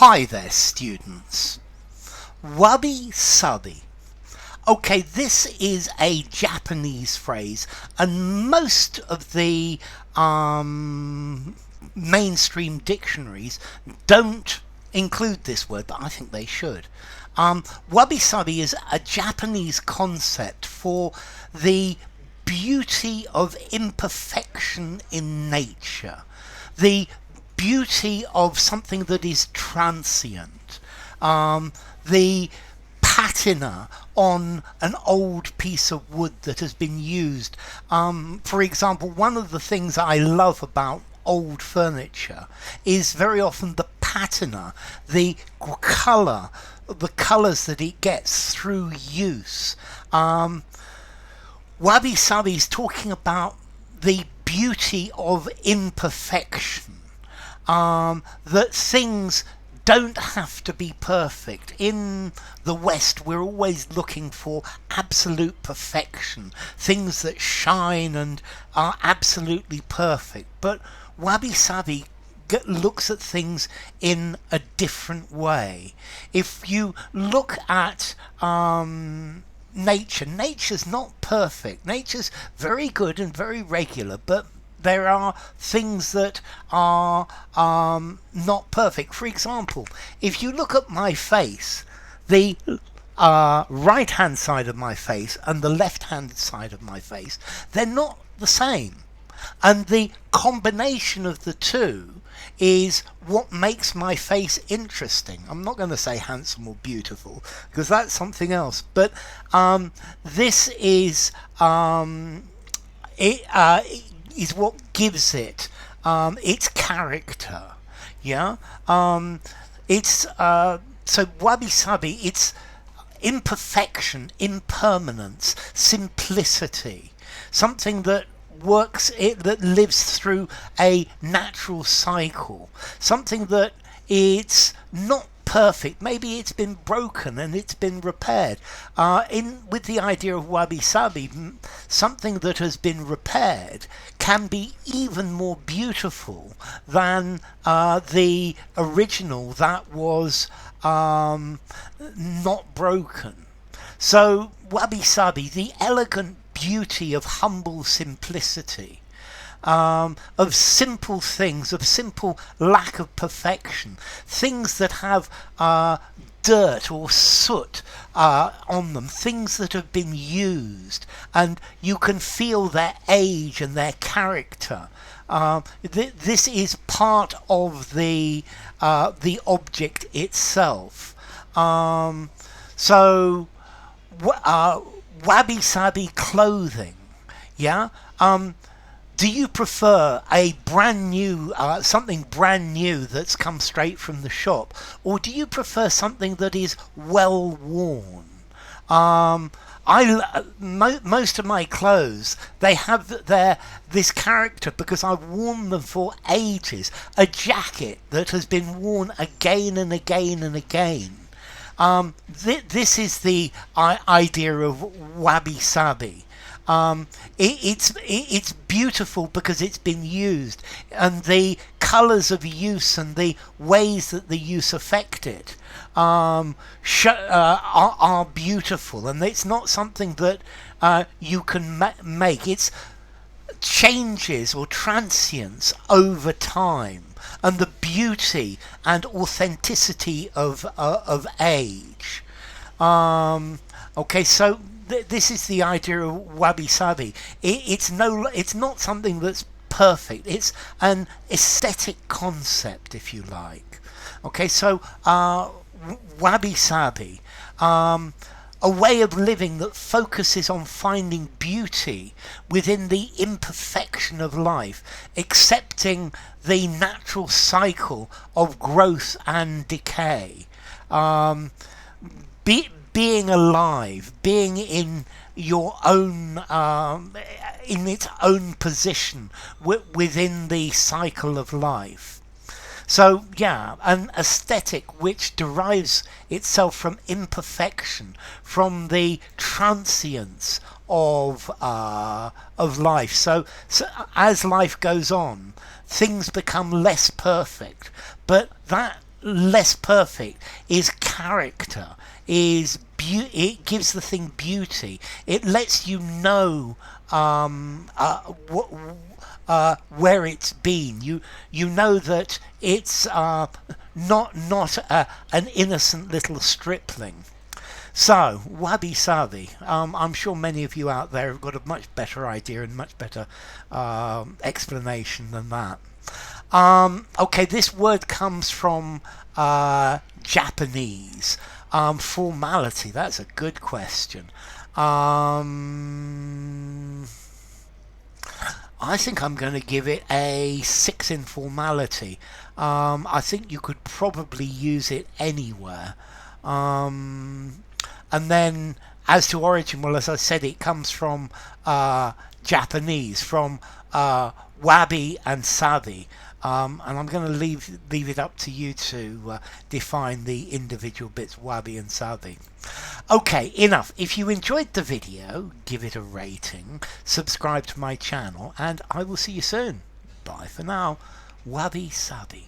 Hi there, students. Wabi-Sabi. Okay, this is a Japanese phrase, and most of the mainstream dictionaries don't include this word, but I think they should. Wabi-Sabi is a Japanese concept for the beauty of imperfection in nature, the beauty of something that is transient, the patina on an old piece of wood that has been used. For example, one of the things I love about old furniture is very often the patina, the colour, the colours that it gets through use. Wabi-Sabi is talking about the beauty of imperfection. That things don't have to be perfect. In the West, we're always looking for absolute perfection, things that shine and are absolutely perfect. But Wabi-Sabi looks at things in a different way. If you look at nature's not perfect. Nature's very good and very regular, but there are things that are not perfect. For example, if you look at my face, the right hand side of my face and the left hand side of my face, they're not the same. And the combination of the two is what makes my face interesting. I'm not going to say handsome or beautiful, because that's something else. But this is is what gives it its character. Yeah. It's so Wabi-Sabi. It's imperfection, impermanence, simplicity. Something that that lives through a natural cycle. Something that it's not perfect. Maybe it's been broken and it's been repaired. With the idea of Wabi-Sabi, something that has been repaired can be even more beautiful than the original that was not broken. So Wabi-Sabi, the elegant beauty of humble simplicity, of simple things, of simple lack of perfection, things that have dirt or soot on them, things that have been used, and you can feel their age and their character. This is part of the object itself. Wabi-Sabi clothing, yeah. Do you prefer a brand new something brand new that's come straight from the shop, or do you prefer something that is well worn? Most of my clothes, they have this character because I've worn them for ages. A jacket that has been worn again and again and again. This is the idea of Wabi-Sabi. It's beautiful because it's been used, and the colours of use and the ways that the use affected are beautiful, and it's not something that you can make. It's changes or transience over time, and the beauty and authenticity of age. Okay, so this is the idea of Wabi-Sabi. It's not something that's perfect. It's an aesthetic concept, if you like. Okay, so Wabi-Sabi, a way of living that focuses on finding beauty within the imperfection of life, accepting the natural cycle of growth and decay, being alive, being in your own, in its own position within the cycle of life. So yeah, an aesthetic which derives itself from imperfection, from the transience of life. So as life goes on, things become less perfect, but that less perfect is character, it gives the thing beauty. It lets you know where it's been. You know that it's not an innocent little stripling. So, Wabi-Sabi. I'm sure many of you out there have got a much better idea and much better explanation than that. Okay, this word comes from Japanese. Formality, that's a good question. I think I'm going to give it a 6 in formality. I think you could probably use it anywhere. And then, as to origin, well, as I said, it comes from Japanese, from wabi and sabi. And I'm going to leave it up to you to define the individual bits, wabi and sabi. Okay, enough. If you enjoyed the video, give it a rating, subscribe to my channel, and I will see you soon. Bye for now. Wabi-Sabi.